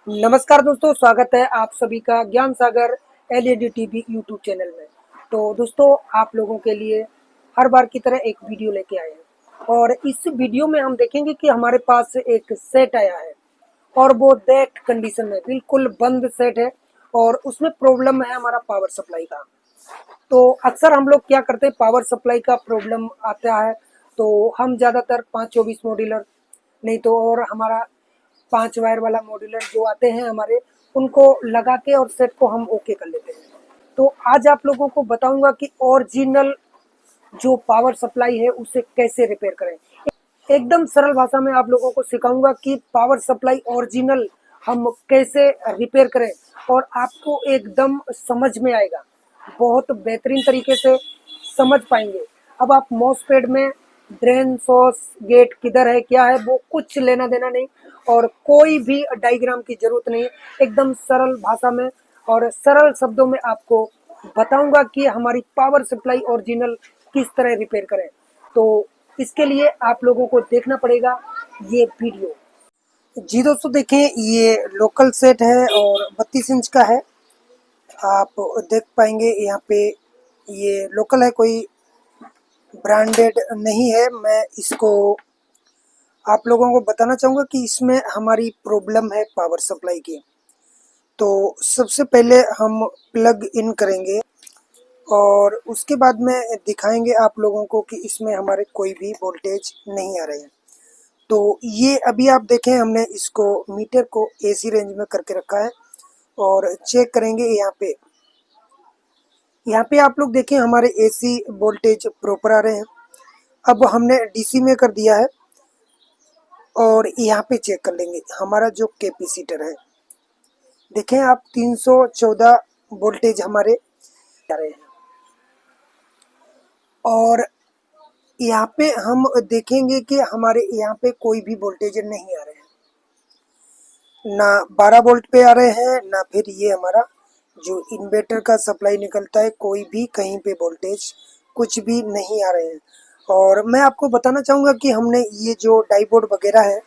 नमस्कार दोस्तों, स्वागत है आप सभी का ज्ञान सागर एलईडी टीवी यूट्यूब चैनल में। तो दोस्तों, आप लोगों के लिए हर बार की तरह एक वीडियो लेके आए हैं और इस वीडियो में हम देखेंगे कि हमारे पास एक सेट आया है और वो डेड कंडीशन में बिल्कुल बंद सेट है और उसमें प्रॉब्लम है हमारा पावर सप्लाई का। तो अक्सर हम लोग क्या करते हैं, पावर सप्लाई का प्रॉब्लम आता है तो हम ज़्यादातर 524 मॉड्यूलर, नहीं तो और हमारा 5 वायर वाला मॉड्यूलर जो आते हैं हमारे, उनको लगा के और सेट को हम ओके कर लेते हैं। तो आज आप लोगों को बताऊंगा कि ओरिजिनल जो पावर सप्लाई है उसे कैसे रिपेयर करें। एकदम सरल भाषा में आप लोगों को सिखाऊंगा कि पावर सप्लाई ओरिजिनल हम कैसे रिपेयर करें और आपको एकदम समझ में आएगा, बहुत बेहतरीन तरीके से समझ पाएंगे। अब आप मॉसफेट में ड्रेन सोर्स गेट किधर है क्या है वो कुछ लेना देना नहीं और कोई भी डायग्राम की जरूरत नहीं। एकदम सरल भाषा में और सरल शब्दों में आपको बताऊंगा कि हमारी पावर सप्लाई ओरिजिनल किस तरह रिपेयर करें। तो इसके लिए आप लोगों को देखना पड़ेगा ये वीडियो। जी दोस्तों, देखें, ये लोकल सेट है और 32 इंच का है। आप देख पाएंगे यहाँ पे ये लोकल है, कोई ब्रांडेड नहीं है। मैं इसको आप लोगों को बताना चाहूँगा कि इसमें हमारी प्रॉब्लम है पावर सप्लाई की। तो सबसे पहले हम प्लग इन करेंगे और उसके बाद में दिखाएंगे आप लोगों को कि इसमें हमारे कोई भी वोल्टेज नहीं आ रहे हैं। तो ये अभी आप देखें, हमने इसको मीटर को एसी रेंज में करके रखा है और चेक करेंगे। यहाँ पे आप लोग देखें हमारे एसी वोल्टेज प्रॉपर आ रहे हैं। अब हमने डीसी में कर दिया है और यहाँ पे चेक कर लेंगे हमारा जो कैपेसिटर है। देखें आप 314 वोल्टेज हमारे आ रहे हैं और यहाँ पे हम देखेंगे कि हमारे यहाँ पे कोई भी वोल्टेज नहीं आ रहे हैं, ना 12 वोल्ट पे आ रहे हैं, ना फिर ये हमारा जो इन्वर्टर का सप्लाई निकलता है कोई भी कहीं पे वोल्टेज कुछ भी नहीं आ रहे हैं। और मैं आपको बताना चाहूँगा कि हमने ये जो डाईपोड वगैरह है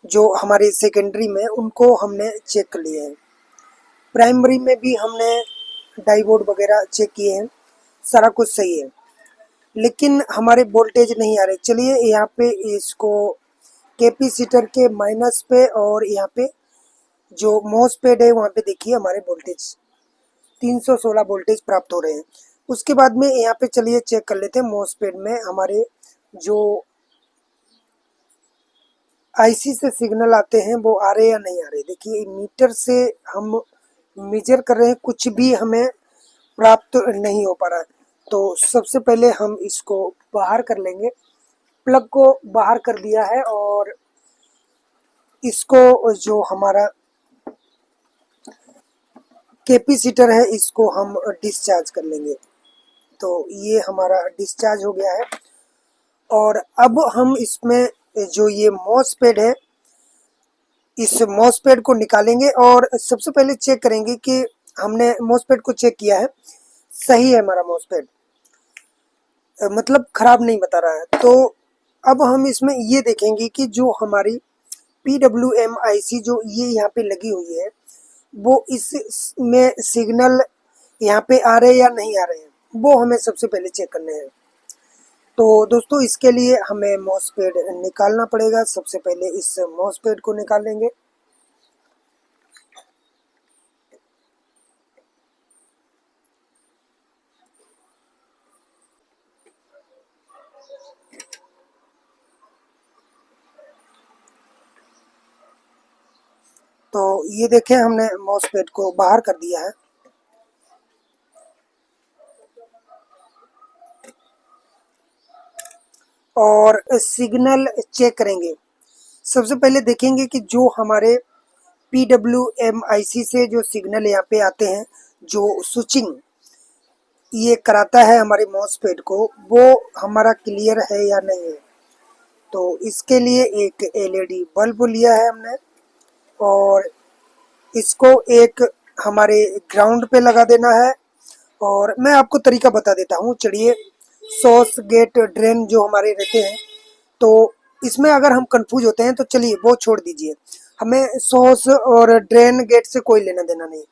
जो हमारे सेकेंडरी में, उनको हमने चेक कर लिए हैं। प्राइमरी में भी हमने डाईपोड वगैरह चेक किए हैं, सारा कुछ सही है, लेकिन हमारे वोल्टेज नहीं आ रहे। चलिए यहाँ पे इसको कैपेसिटर के माइनस पे और यहाँ पे जो मॉसफेट है वहाँ पे देखिए हमारे वोल्टेज 316 वोल्टेज प्राप्त हो रहे हैं। उसके बाद में यहाँ पे चलिए चेक कर लेते हैं मॉसफेट में हमारे जो आईसी से सिग्नल आते हैं वो आ रहे या नहीं आ रहे। देखिए मीटर से हम मेजर कर रहे हैं, कुछ भी हमें प्राप्त नहीं हो पा रहा है। तो सबसे पहले हम इसको बाहर कर लेंगे। प्लग को बाहर कर दिया है और इसको जो हमारा कैपेसिटर है इसको हम डिस्चार्ज कर लेंगे। तो ये हमारा डिस्चार्ज हो गया है और अब हम इसमें जो ये मॉसफेट है इस मॉसफेट को निकालेंगे और सबसे पहले चेक करेंगे कि हमने मॉसफेट को चेक किया है, सही है हमारा मॉसफेट, मतलब खराब नहीं बता रहा है। तो अब हम इसमें ये देखेंगे कि जो हमारी PWM IC जो ये यहाँ पे लगी हुई है वो इसमें सिग्नल यहाँ पे आ रहे हैं या नहीं आ रहे हैं, वो हमें सबसे पहले चेक करने हैं। तो दोस्तों, इसके लिए हमें मॉसफेट निकालना पड़ेगा। सबसे पहले इस मॉसफेट को निकाल लेंगे। तो ये देखें हमने मॉसफेट को बाहर कर दिया है और सिग्नल चेक करेंगे। सबसे पहले देखेंगे कि जो हमारे PWM IC से जो सिग्नल यहाँ पे आते हैं, जो स्विचिंग ये कराता है हमारे मॉसफेट को, वो हमारा क्लियर है या नहीं है। तो इसके लिए एक LED बल्ब लिया है हमने और इसको एक हमारे ग्राउंड पे लगा देना है। और मैं आपको तरीका बता देता हूँ, चलिए। सोर्स गेट ड्रेन जो हमारे रहते हैं, तो इसमें अगर हम कंफ्यूज होते हैं तो चलिए वो छोड़ दीजिए। हमें सोर्स और ड्रेन गेट से कोई लेना देना नहीं।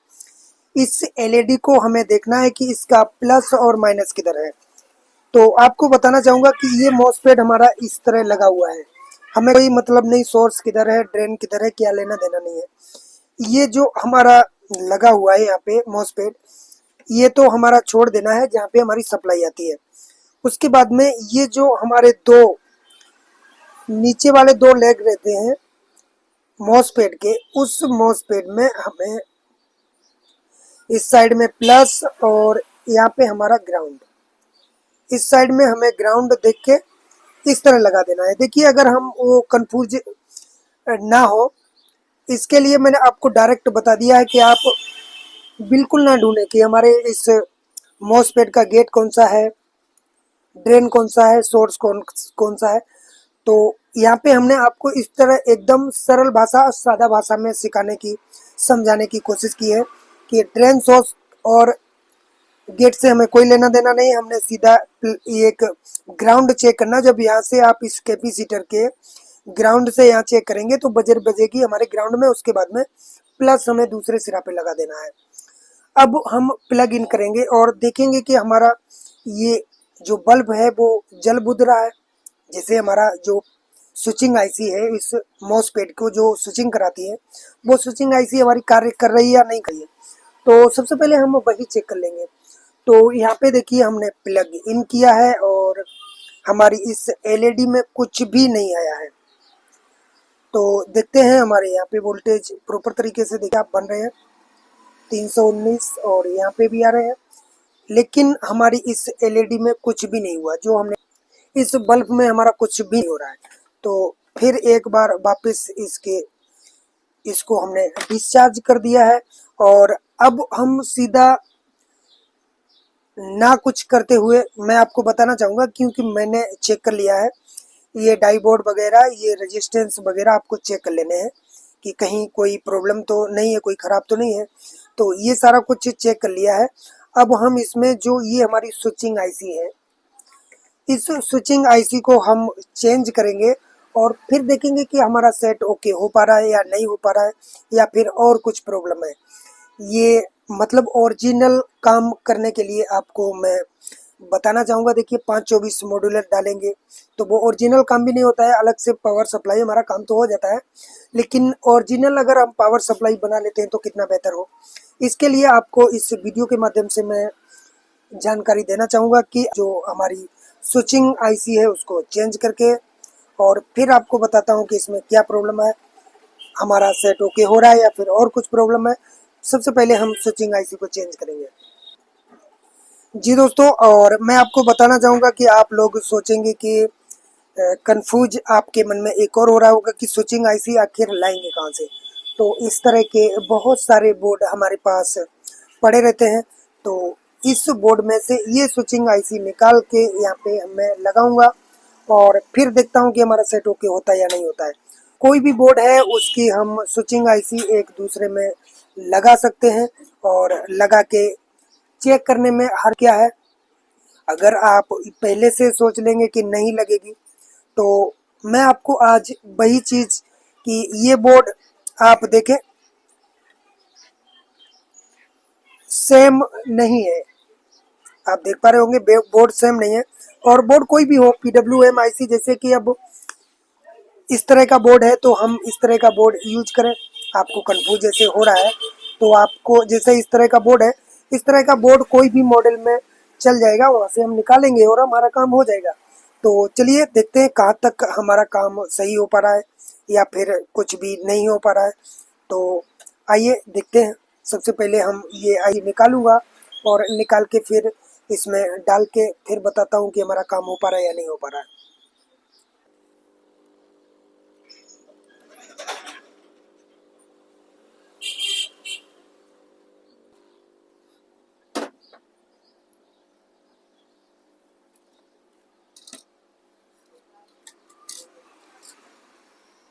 इस एलईडी को हमें देखना है कि इसका प्लस और माइनस किधर है। तो आपको बताना चाहूँगा कि ये मॉसफेट हमारा इस तरह लगा हुआ है। हमें कोई मतलब नहीं सोर्स किधर है, ड्रेन किधर है, क्या लेना देना नहीं है। ये जो हमारा लगा हुआ है यहाँ पे मॉसफेट, ये तो हमारा छोड़ देना है जहाँ पे हमारी सप्लाई आती है। उसके बाद में ये जो हमारे दो नीचे वाले दो लेग रहते हैं मॉसफेट के, उस मॉसफेट में हमें इस साइड में प्लस और यहाँ पे हमारा ग्राउंड, इस साइड में हमें ग्राउंड देख के इस तरह लगा देना है। देखिए अगर हम वो कंफ्यूज ना हो, इसके लिए मैंने आपको डायरेक्ट बता दिया है कि आप बिल्कुल ना ढूंढें कि हमारे इस मॉसफेट का गेट कौन सा है, ड्रेन कौन सा है, सोर्स कौन सा है। तो यहाँ पे हमने आपको इस तरह एकदम सरल भाषा, सादा भाषा में सिखाने की, समझाने की कोशिश की है कि ड्रेन, सोर्स और गेट से हमें कोई लेना देना नहीं। हमने सीधा एक ग्राउंड चेक करना। जब यहाँ से आप इस कैपेसिटर के ग्राउंड से यहाँ चेक करेंगे तो बजर बजेगी हमारे ग्राउंड में, उसके बाद में प्लस हमें दूसरे सिरा पे लगा देना है। अब हम प्लग इन करेंगे और देखेंगे कि हमारा ये जो बल्ब है वो जल बुझ रहा है। जैसे हमारा जो स्विचिंग आईसी है, इस मॉसफेट को जो स्विचिंग कराती है, वो स्विचिंग आईसी हमारी कार्य कर रही है या नहीं कर रही है। तो सबसे पहले हम वही चेक कर लेंगे। तो यहाँ पे देखिए हमने प्लग इन किया है और हमारी इस एलईडी में कुछ भी नहीं आया है। तो देखते हैं हमारे यहाँ पे वोल्टेज प्रॉपर तरीके से देखिए आप बन रहे हैं 319 और यहाँ पे भी आ रहे हैं, लेकिन हमारी इस एलईडी में कुछ भी नहीं हुआ। जो हमने इस बल्ब में हमारा कुछ भी नहीं हो रहा है। तो फिर एक बार वापस इसको हमने डिस्चार्ज कर दिया है और अब हम सीधा ना कुछ करते हुए मैं आपको बताना चाहूँगा, क्योंकि मैंने चेक कर लिया है ये डाई बोर्ड वगैरह, ये रेजिस्टेंस वगैरह आपको चेक कर लेने हैं कि कहीं कोई प्रॉब्लम तो नहीं है, कोई ख़राब तो नहीं है। तो ये सारा कुछ चेक कर लिया है। अब हम इसमें जो ये हमारी स्विचिंग आईसी है, इस स्विचिंग आईसी को हम चेंज करेंगे और फिर देखेंगे कि हमारा सेट ओके हो पा रहा है या नहीं हो पा रहा है, या फिर और कुछ प्रॉब्लम है। ये मतलब ओरिजिनल काम करने के लिए आपको मैं बताना चाहूँगा। देखिए 524 मॉड्यूलर डालेंगे तो वो ओरिजिनल काम भी नहीं होता है। अलग से पावर सप्लाई हमारा काम तो हो जाता है, लेकिन ओरिजिनल अगर हम पावर सप्लाई बना लेते हैं तो कितना बेहतर हो। इसके लिए आपको इस वीडियो के माध्यम से मैं जानकारी देना चाहूँगा कि जो हमारी स्विचिंग आईसी है उसको चेंज करके, और फिर आपको बताता हूँ कि इसमें क्या प्रॉब्लम है, हमारा सेट ओके हो रहा है या फिर और कुछ प्रॉब्लम है। सबसे पहले हम स्विचिंग आईसी को चेंज करेंगे। जी दोस्तों, और मैं आपको बताना चाहूँगा कि आप लोग सोचेंगे कि कंफ्यूज आपके मन में एक और हो रहा होगा कि स्विचिंग आईसी आखिर लाएंगे कहाँ से। तो इस तरह के बहुत सारे बोर्ड हमारे पास पड़े रहते हैं। तो इस बोर्ड में से ये स्विचिंग आईसी निकाल के यहाँ पे मैं लगाऊंगा और फिर देखता हूँ कि हमारा सेट ओके होता है या नहीं होता है। कोई भी बोर्ड है उसकी हम स्विचिंग आईसी एक दूसरे में लगा सकते हैं और लगा के चेक करने में हर क्या है। अगर आप पहले से सोच लेंगे कि नहीं लगेगी, तो मैं आपको आज वही चीज़ कि ये बोर्ड आप देखें सेम नहीं है। आप देख पा रहे होंगे बोर्ड सेम नहीं है। और बोर्ड कोई भी हो, PWM आईसी, जैसे कि अब इस तरह का बोर्ड है तो हम इस तरह का बोर्ड यूज करें। आपको कंफ्यूज जैसे हो रहा है तो आपको जैसे इस तरह का बोर्ड है, इस तरह का बोर्ड कोई भी मॉडल में चल जाएगा, वहाँ से हम निकालेंगे और हमारा काम हो जाएगा। तो चलिए देखते हैं कहाँ तक हमारा काम सही हो पा रहा है या फिर कुछ भी नहीं हो पा रहा है। तो आइए देखते हैं। सबसे पहले हम ये आई निकालूंगा और निकाल के फिर इसमें डाल के फिर बताता हूँ कि हमारा काम हो पा रहा है या नहीं हो पा रहा है।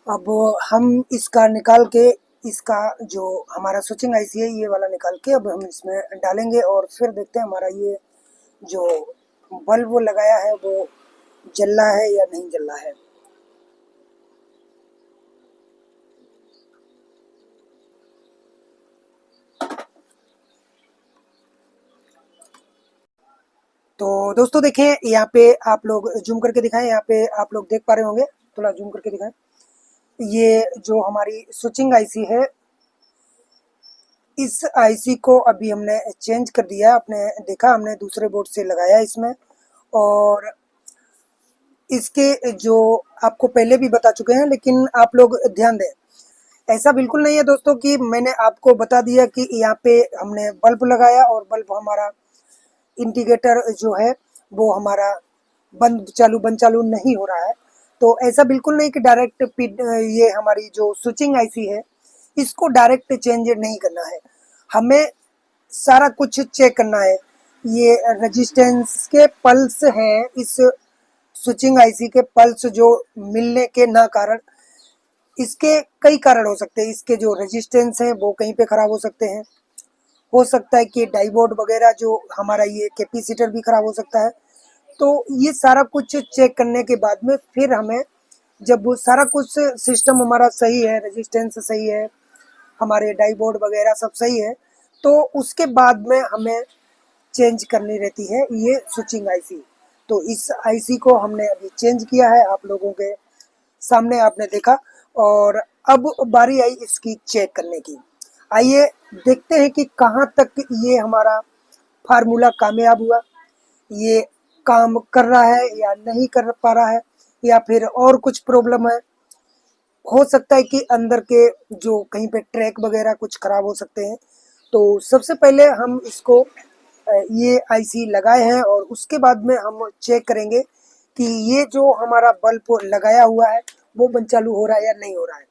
अब हम इसका निकाल के, इसका जो हमारा स्विचिंग आईसी है ये वाला निकाल के अब हम इसमें डालेंगे और फिर देखते हैं हमारा ये जो बल्ब वो लगाया है वो जल रहा है या नहीं जल रहा है। तो दोस्तों देखें, यहाँ पे आप लोग जूम करके दिखाएं, यहाँ पे आप लोग देख पा रहे होंगे, थोड़ा जूम करके दिखाएं। ये जो हमारी स्विचिंग आईसी है, इस आईसी को अभी हमने चेंज कर दिया। आपने देखा, हमने दूसरे बोर्ड से लगाया इसमें, और इसके जो आपको पहले भी बता चुके हैं, लेकिन आप लोग ध्यान दें, ऐसा बिल्कुल नहीं है दोस्तों कि मैंने आपको बता दिया कि यहाँ पे हमने बल्ब लगाया और बल्ब हमारा इंडिकेटर जो है वो हमारा बंद चालू नहीं हो रहा है। तो ऐसा बिल्कुल नहीं कि डायरेक्ट ये हमारी जो स्विचिंग आईसी है, इसको डायरेक्ट चेंज नहीं करना है, हमें सारा कुछ चेक करना है। ये रेजिस्टेंस के पल्स हैं, इस स्विचिंग आईसी के पल्स जो मिलने के ना कारण, इसके कई कारण हो सकते हैं। इसके जो रेजिस्टेंस हैं वो कहीं पे खराब हो सकते हैं, हो सकता है कि डाइवोड वगैरह जो हमारा ये कैपेसिटर भी खराब हो सकता है। तो ये सारा कुछ चेक करने के बाद में फिर हमें, जब वो सारा कुछ सिस्टम हमारा सही है, रेजिस्टेंस सही है, हमारे डाइवोड वगैरह सब सही है, तो उसके बाद में हमें चेंज करनी रहती है ये स्विचिंग आईसी। तो इस आईसी को हमने अभी चेंज किया है, आप लोगों के सामने आपने देखा। और अब बारी आई इसकी चेक करने की। आइए देखते हैं कि कहाँ तक ये हमारा फार्मूला कामयाब हुआ, ये काम कर रहा है या नहीं कर पा रहा है, या फिर और कुछ प्रॉब्लम है। हो सकता है कि अंदर के जो कहीं पे ट्रैक वगैरह कुछ खराब हो सकते हैं। तो सबसे पहले हम इसको ये आईसी लगाए हैं, और उसके बाद में हम चेक करेंगे कि ये जो हमारा बल्ब लगाया हुआ है वो बंद चालू हो रहा है या नहीं हो रहा है।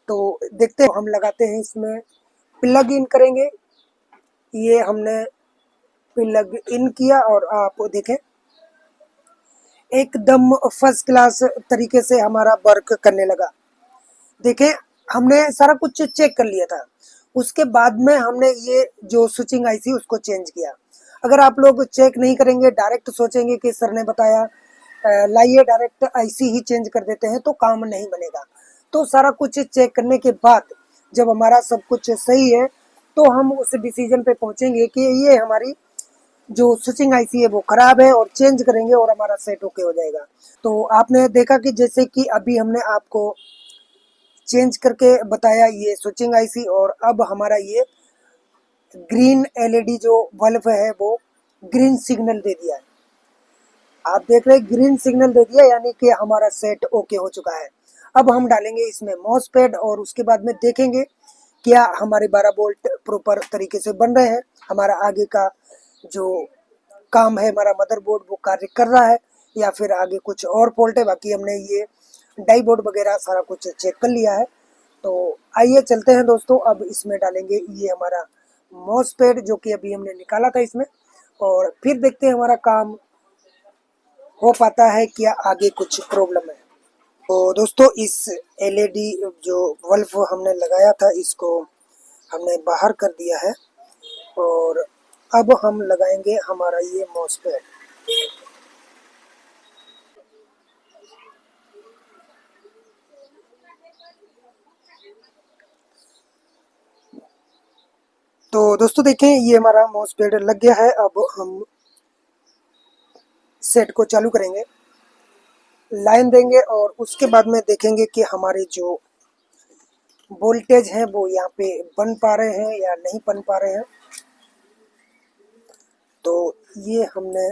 तो देखते हैं, हम लगाते हैं, इसमें प्लग इन करेंगे। ये हमने प्लग इन किया और आप देखें एकदम फर्स्ट क्लास तरीके से हमारा वर्क करने लगा। देखें, हमने सारा कुछ चेक कर लिया था, उसके बाद में हमने ये जो स्विचिंग आईसी उसको चेंज किया। अगर आप लोग चेक नहीं करेंगे, डायरेक्ट सोचेंगे कि सर ने बताया लाइए डायरेक्ट आईसी ही चेंज कर देते हैं, तो काम नहीं बनेगा। तो सारा कुछ चेक करने के बाद जब हमारा सब कुछ सही है, तो हम उस डिसीजन पे पहुंचेंगे कि ये हमारी जो स्विचिंग आईसी है वो खराब है, और चेंज करेंगे और हमारा सेट ओके हो जाएगा। तो आपने देखा कि जैसे कि अभी हमने आपको चेंज करके बताया ये स्विचिंग आईसी, और अब हमारा ये ग्रीन एलईडी जो बल्ब है वो ग्रीन सिग्नल दे दिया है। आप देख रहे हैं ग्रीन सिग्नल दे दिया, यानी कि हमारा सेट ओके हो चुका है। अब हम डालेंगे इसमें मॉसफेट, और उसके बाद में देखेंगे क्या हमारे 12 वोल्ट प्रॉपर तरीके से बन रहे हैं, हमारा आगे का जो काम है, हमारा मदरबोर्ड वो कार्य कर रहा है, या फिर आगे कुछ और फॉल्ट है। बाकी हमने ये डाई बोर्ड वगैरह सारा कुछ चेक कर लिया है। तो आइए चलते हैं दोस्तों, अब इसमें डालेंगे ये हमारा मॉसफेट जो कि अभी हमने निकाला था इसमें, और फिर देखते हैं हमारा काम हो पाता है क्या, आगे कुछ प्रॉब्लम है। तो दोस्तों इस एलईडी जो बल्ब हमने लगाया था, इसको हमने बाहर कर दिया है, और अब हम लगाएंगे हमारा ये मॉसफेट। तो दोस्तों देखें, ये हमारा मॉसफेट लग गया है। अब हम सेट को चालू करेंगे, लाइन देंगे, और उसके बाद में देखेंगे कि हमारे जो वोल्टेज हैं वो यहाँ पे बन पा रहे हैं या नहीं बन पा रहे हैं। तो ये हमने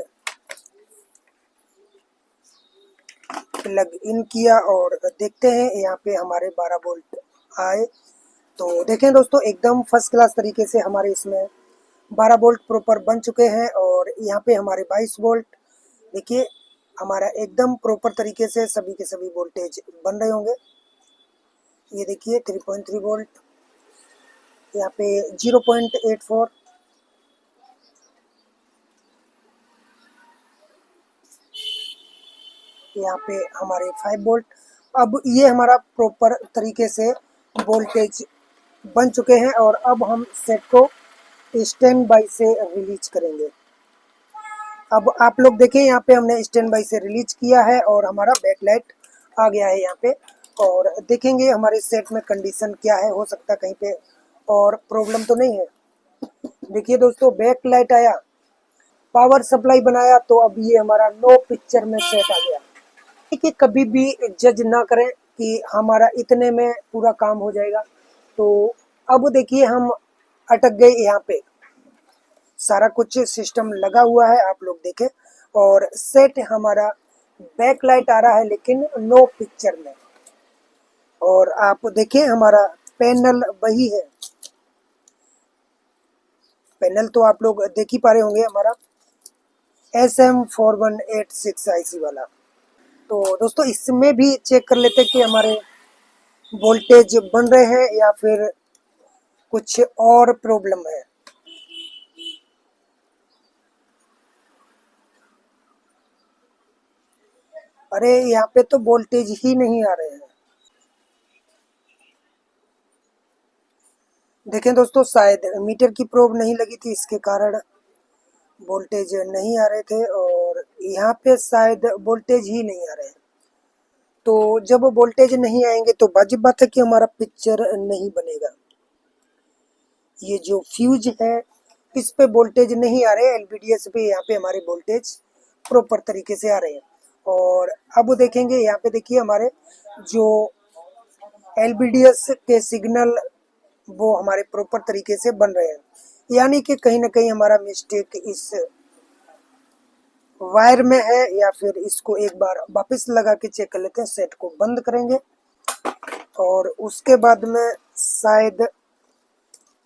प्लग इन किया, और देखते हैं यहाँ पे हमारे 12 वोल्ट आए। तो देखें दोस्तों, एकदम फर्स्ट क्लास तरीके से हमारे इसमें 12 वोल्ट प्रॉपर बन चुके हैं, और यहाँ पे हमारे 22 वोल्ट, देखिए हमारा एकदम प्रॉपर तरीके से सभी के सभी वोल्टेज बन रहे होंगे। ये देखिए 3.3 वोल्ट, यहाँ पे 0.84, यहाँ पे हमारे 5 वोल्ट। अब ये हमारा प्रॉपर तरीके से वोल्टेज बन चुके हैं, और अब हम सेट को स्टैंड बाई से रिलीज करेंगे। अब आप लोग देखें, यहाँ पे हमने स्टैंड बाई से रिलीज किया है, और हमारा बैकलाइट आ गया है यहाँ पे। और देखेंगे हमारे सेट में कंडीशन क्या है, हो सकता है कहीं पे और प्रॉब्लम तो नहीं है। देखिए दोस्तों, बैक लाइट आया, पावर सप्लाई बनाया तो अब ये हमारा नो पिक्चर में सेट आ गया। कि कभी भी जज ना करें कि हमारा इतने में पूरा काम हो जाएगा। तो अब देखिए हम अटक गए यहाँ पे। सारा कुछ सिस्टम लगा हुआ है, आप लोग देखें, और सेट हमारा बैक लाइट आ रहा है लेकिन नो पिक्चर में। और आप देखिए हमारा पैनल वही है। पैनल तो आप लोग देख ही पा रहे होंगे, हमारा SM4186 IC वाला। तो दोस्तों इसमें भी चेक कर लेते हैं कि हमारे वोल्टेज बन रहे हैं या फिर कुछ और प्रॉब्लम है। अरे यहाँ पे तो वोल्टेज ही नहीं आ रहे हैं। देखें दोस्तों, शायद मीटर की प्रोब नहीं लगी थी, इसके कारण वोल्टेज नहीं आ रहे थे। और यहाँ पे शायद वोल्टेज ही नहीं आ रहे हैं। तो जब वोल्टेज नहीं आएंगे तो वाजिब बात है कि हमारा पिक्चर नहीं बनेगा। ये जो फ्यूज है इस पे वोल्टेज नहीं आ रहे हैं, LVDS पे यहाँ पे हमारे वोल्टेज प्रॉपर तरीके से आ रहे हैं। और अब देखेंगे यहाँ पे, देखिए हमारे जो LVDS के सिग्नल वो हमारे प्रॉपर तरीके से बन रहे हैं, यानी कि कहीं ना कहीं हमारा मिस्टेक इस वायर में है। या फिर इसको एक बार वापस लगा के चेक कर लेते हैं। सेट को बंद करेंगे और उसके बाद में शायद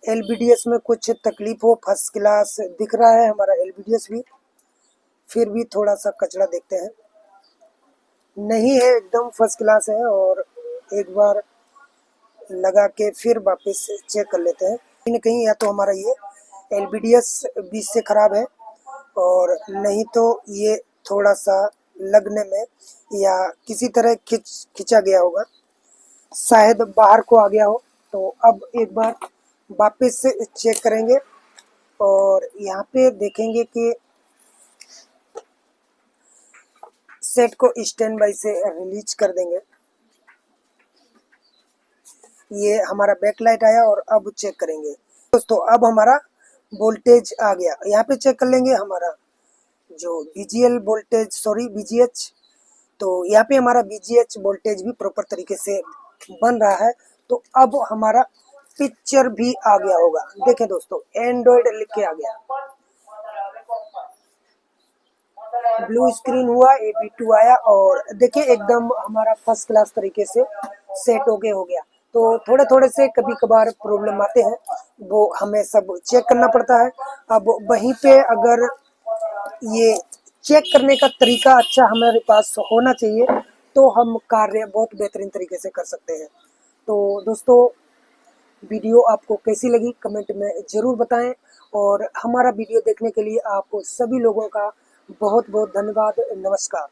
LVDS में कुछ तकलीफ हो। फर्स्ट क्लास दिख रहा है हमारा LVDS भी, फिर भी थोड़ा सा कचरा देखते हैं। नहीं है, एकदम फर्स्ट क्लास है। और एक बार लगा के फिर वापस चेक कर लेते हैं। कहीं ना कहीं या तो हमारा ये LVDS बीच से खराब है, और नहीं तो ये थोड़ा सा लगने में या किसी तरह खिंचा गया होगा, शायद बाहर को आ गया हो। तो अब एक बार वापस से चेक करेंगे और यहाँ पे देखेंगे कि सेट को स्टैंड बाई से रिलीज कर देंगे। ये हमारा बैक लाइट आया और अब चेक करेंगे दोस्तों। अब हमारा वोल्टेज आ गया, यहाँ पे चेक कर लेंगे हमारा जो VGH। तो यहाँ पे हमारा VGH वोल्टेज भी प्रॉपर तरीके से बन रहा है। तो अब हमारा पिक्चर भी आ गया होगा। देखें दोस्तों, एंड्रॉइड लिख के आ गया, ब्लू स्क्रीन हुआ, AB2 आया, और देखिए एकदम हमारा फर्स्ट क्लास तरीके से सेट हो गया। तो थोड़े थोड़े से कभी कभार प्रॉब्लम आते हैं, वो हमें सब चेक करना पड़ता है। अब वहीं पे अगर ये चेक करने का तरीका अच्छा हमारे पास होना चाहिए तो हम कार्य बहुत बेहतरीन तरीके से कर सकते हैं। तो दोस्तों, वीडियो आपको कैसी लगी कमेंट में ज़रूर बताएं। और हमारा वीडियो देखने के लिए आप सभी लोगों का बहुत बहुत धन्यवाद। नमस्कार।